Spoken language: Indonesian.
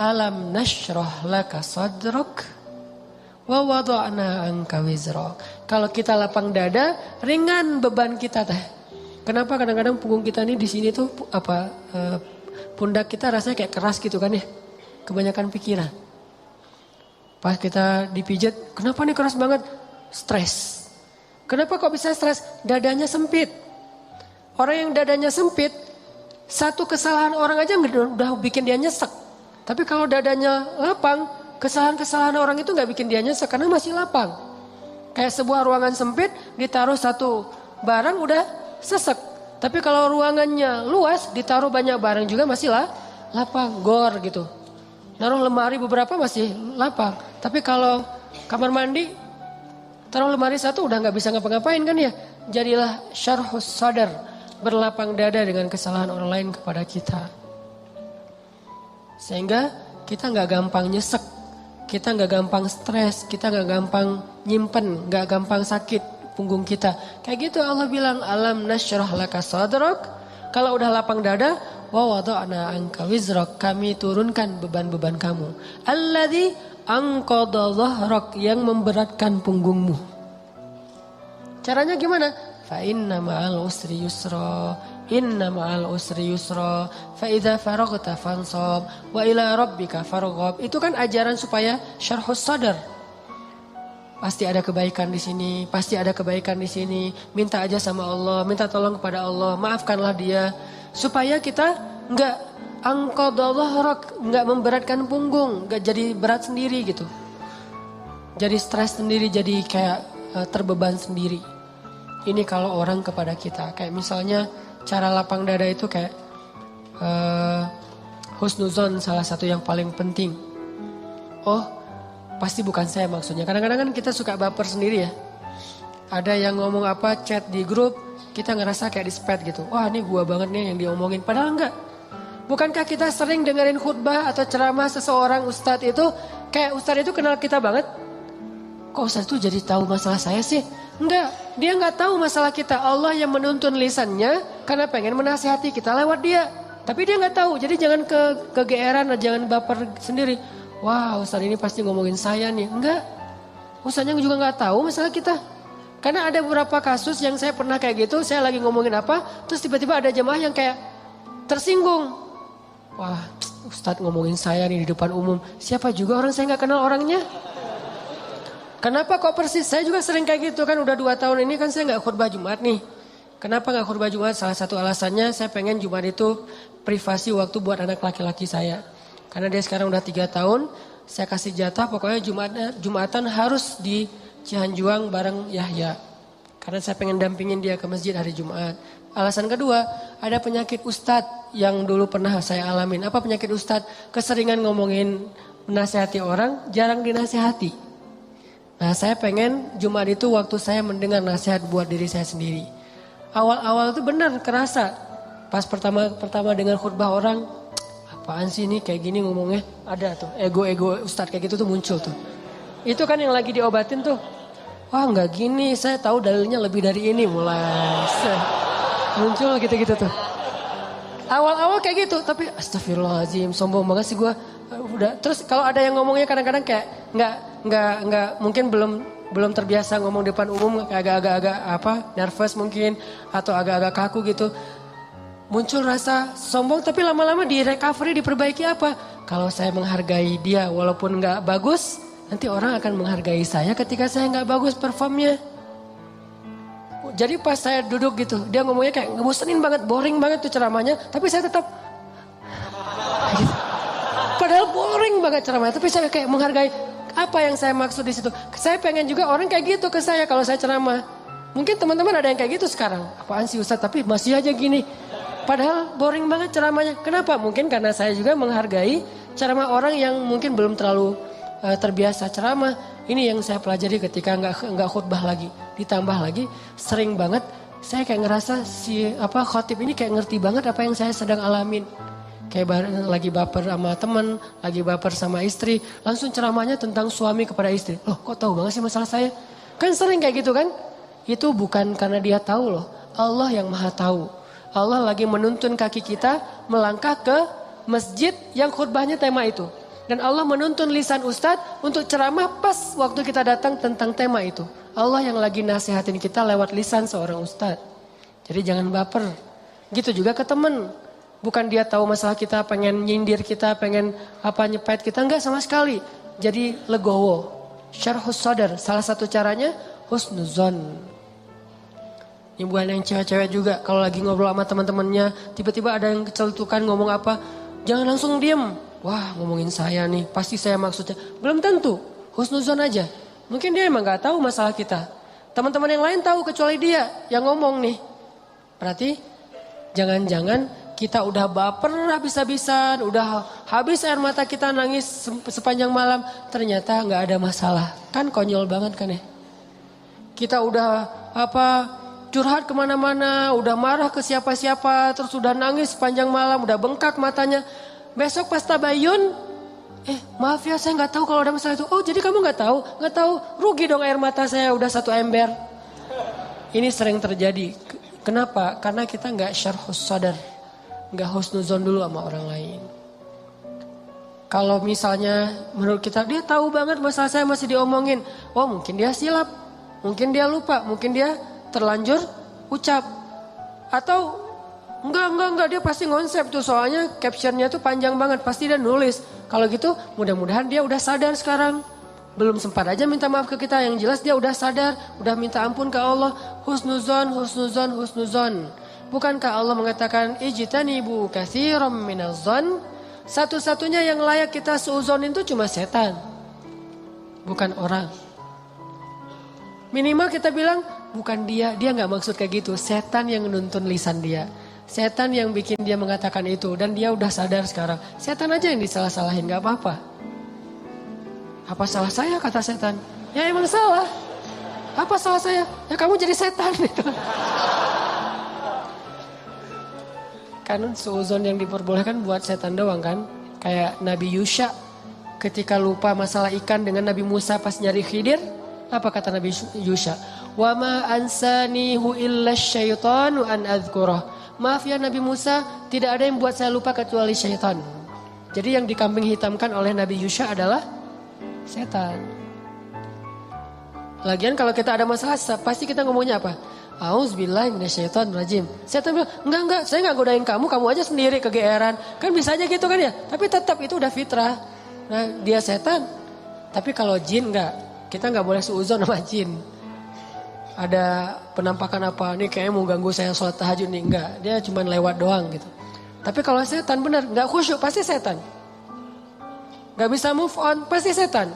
Alam nashrah laka sadrak wa wada'na anka wizrak. Kalau kita lapang dada, ringan beban kita teh. Kenapa kadang-kadang punggung kita nih di sini tuh pundak kita rasanya kayak keras gitu kan ya. Kebanyakan pikiran. Pas kita dipijat, kenapa nih keras banget? Stres. Kenapa kok bisa stres? Dadanya sempit. Orang yang dadanya sempit, satu kesalahan orang aja udah bikin dia nyesek. Tapi kalau dadanya lapang, kesalahan-kesalahan orang itu gak bikin dia nyesek karena masih lapang. Kayak sebuah ruangan sempit, ditaruh satu barang udah sesek. Tapi kalau ruangannya luas, ditaruh banyak barang juga masih lapang, gor gitu. Naruh lemari beberapa masih lapang. Tapi kalau kamar mandi, taruh lemari satu udah gak bisa ngapa-ngapain kan ya. Jadilah syarhus sadar, berlapang dada dengan kesalahan orang lain kepada kita. Sehingga kita gak gampang nyesek, kita gak gampang stres, kita gak gampang nyimpen, gak gampang sakit punggung kita. Kayak gitu Allah bilang, alam nasyrah laka sadrak. Kalau udah lapang dada, wa wada'na anka wizrak, kami turunkan beban-beban kamu. Alladzi anqadha dhahrak, yang memberatkan punggungmu. Caranya gimana? Fa inna ma'al usri yusra. Inna ma'al usri yusra. Fa idza faraghta fansab wa ila rabbika farghab. Itu kan ajaran supaya syarhus sadar. Pasti ada kebaikan di sini, pasti ada kebaikan di sini. Minta aja sama Allah, minta tolong kepada Allah, maafkanlah dia supaya kita enggak anqadha dhahrak, enggak memberatkan punggung, enggak jadi berat sendiri gitu. Jadi stres sendiri, jadi kayak terbeban sendiri. Ini kalau orang kepada kita, kayak misalnya cara lapang dada itu kayak husnuzon, salah satu yang paling penting. Oh, pasti bukan saya maksudnya. Kadang-kadang kan kita suka baper sendiri ya. Ada yang ngomong apa, chat di grup, kita ngerasa kayak di spam gitu. Wah, ini gua banget nih yang diomongin. Padahal enggak. Bukankah kita sering dengerin khutbah atau ceramah seseorang ustadz itu, kayak ustadz itu kenal kita banget? Kok ustadz itu jadi tahu masalah saya sih? Enggak, dia enggak tahu masalah kita. Allah yang menuntun lisannya karena pengen menasihati kita lewat dia. Tapi dia enggak tahu, jadi jangan kegeeran, jangan baper sendiri. Wah, ustadz ini pasti ngomongin saya nih. Enggak, ustadznya juga enggak tahu masalah kita. Karena ada beberapa kasus yang saya pernah kayak gitu, saya lagi ngomongin apa, terus tiba-tiba ada jemaah yang kayak tersinggung. Wah, ustadz ngomongin saya nih di depan umum. Siapa juga orang saya enggak kenal orangnya. Kenapa kok persis? Saya juga sering kayak gitu kan, udah 2 tahun ini kan saya gak khutbah Jumat nih. Kenapa gak khutbah Jumat? Salah satu alasannya saya pengen Jumat itu privasi waktu buat anak laki-laki saya. Karena dia sekarang udah 3 tahun, saya kasih jatah pokoknya Jumatan harus di Cihanjuang bareng Yahya. Karena saya pengen dampingin dia ke masjid hari Jumat. Alasan kedua, ada penyakit ustadz yang dulu pernah saya alamin. Apa penyakit ustadz? Keseringan ngomongin menasihati orang, jarang dinasihati. Nah, saya pengen Jumat itu waktu saya mendengar nasihat buat diri saya sendiri. Awal-awal itu benar kerasa. Pas pertama dengar khutbah orang, apaan sih ini kayak gini ngomongnya? Ada tuh ego-ego ustadz kayak gitu tuh muncul tuh. Itu kan yang lagi diobatin tuh. Wah, enggak gini, saya tahu dalilnya lebih dari ini, mulai muncul gitu-gitu tuh. Awal-awal kayak gitu, tapi astagfirullahaladzim, sombong banget sih gue. Udah, terus kalau ada yang ngomongnya kadang-kadang kayak nggak mungkin belum terbiasa ngomong depan umum, agak-agak nervous mungkin atau agak-agak kaku gitu. Muncul rasa sombong, tapi lama-lama di recovery, diperbaiki apa? Kalau saya menghargai dia walaupun nggak bagus, nanti orang akan menghargai saya ketika saya nggak bagus performnya. Jadi pas saya duduk gitu, dia ngomongnya kayak ngebosenin banget, boring banget tuh ceramahnya, tapi saya tetap gitu. Padahal boring banget ceramahnya, tapi saya kayak menghargai. Apa yang saya maksud di situ? Saya pengen juga orang kayak gitu ke saya kalau saya ceramah. Mungkin teman-teman ada yang kayak gitu sekarang. Apaan sih Ustaz, tapi masih aja gini. Padahal boring banget ceramahnya. Kenapa? Mungkin karena saya juga menghargai ceramah orang yang mungkin belum terlalu terbiasa ceramah. Ini yang saya pelajari ketika nggak khutbah lagi. Ditambah lagi sering banget saya kayak ngerasa si khotib ini kayak ngerti banget apa yang saya sedang alamin. Kayak lagi baper sama teman, lagi baper sama istri, langsung ceramahnya tentang suami kepada istri. Loh, kok tahu banget sih masalah saya? Kan sering kayak gitu kan? Itu bukan karena dia tahu loh. Allah yang maha tahu. Allah lagi menuntun kaki kita melangkah ke masjid yang khutbahnya tema itu. Dan Allah menuntun lisan ustadz untuk ceramah pas waktu kita datang tentang tema itu. Allah yang lagi nasihatin kita lewat lisan seorang ustadz. Jadi jangan baper. Gitu juga ke temen. Bukan dia tahu masalah kita, pengen nyindir kita, pengen nyepet kita. Enggak sama sekali. Jadi legowo. Syarhus sadar. Salah satu caranya husnuzon. Ini bukan yang cewek-cewek juga. Kalau lagi ngobrol sama teman-temannya, tiba-tiba ada yang kecelutukan ngomong apa. Jangan langsung diem. Wah, ngomongin saya nih, pasti saya maksudnya. Belum tentu, husnuzon aja. Mungkin dia emang gak tahu masalah kita. Teman-teman yang lain tahu kecuali dia yang ngomong nih. Berarti jangan-jangan kita udah baper habis-habisan, udah habis air mata kita nangis sepanjang malam. Ternyata gak ada masalah. Kan konyol banget kan ya. Kita udah curhat kemana-mana, udah marah ke siapa-siapa, terus udah nangis sepanjang malam, udah bengkak matanya. Besok pas tabayun, maaf ya saya nggak tahu kalau ada masalah itu. Oh jadi kamu nggak tahu, rugi dong air mata saya udah 1 ember. Ini sering terjadi. Kenapa? Karena kita nggak syarhus sadar, nggak husnuzon dulu sama orang lain. Kalau misalnya menurut kita dia tahu banget masalah saya masih diomongin, oh mungkin dia silap, mungkin dia lupa, mungkin dia terlanjur ucap, atau Enggak, dia pasti ngonsep tuh soalnya captionnya tuh panjang banget, pasti dia nulis. Kalau gitu mudah-mudahan dia udah sadar sekarang. Belum sempat aja minta maaf ke kita, yang jelas dia udah sadar, udah minta ampun ke Allah. Husnuzon. Bukankah Allah mengatakan ijtanibu katsiran minaz-zon? Satu-satunya yang layak kita suuzon itu cuma setan. Bukan orang. Minimal kita bilang bukan dia gak maksud kayak gitu. Setan yang nuntun lisan dia. Setan yang bikin dia mengatakan itu. Dan dia udah sadar sekarang. Setan aja yang disalah-salahin, gak apa-apa. Apa salah saya kata setan? Ya emang salah. Apa salah saya? Ya kamu jadi setan. Kan suuzon yang diperbolehkan buat setan doang kan. Kayak Nabi Yusha ketika lupa masalah ikan dengan Nabi Musa pas nyari Khidir. Apa kata Nabi Yusha? Wa ma ansanihu illa syaitanu an adhkurah. Maaf ya Nabi Musa, tidak ada yang buat saya lupa kecuali syaitan. Jadi yang dikambing hitamkan oleh Nabi Yusha adalah setan. Lagian kalau kita ada masalah, pasti kita ngomongnya apa? Auzubillahi minasyaitonirrajim. Setan bilang, enggak, saya enggak godain kamu aja sendiri kegeeran. Kan bisa aja gitu kan ya, tapi tetap itu udah fitrah. Nah, dia setan. Tapi kalau jin enggak, kita enggak boleh suuzon sama jin. Ada penampakan apa nih kayaknya mau ganggu saya sholat tahajud nih, enggak, dia cuma lewat doang gitu. Tapi kalau setan benar, enggak khusyuk pasti setan. Enggak bisa move on pasti setan.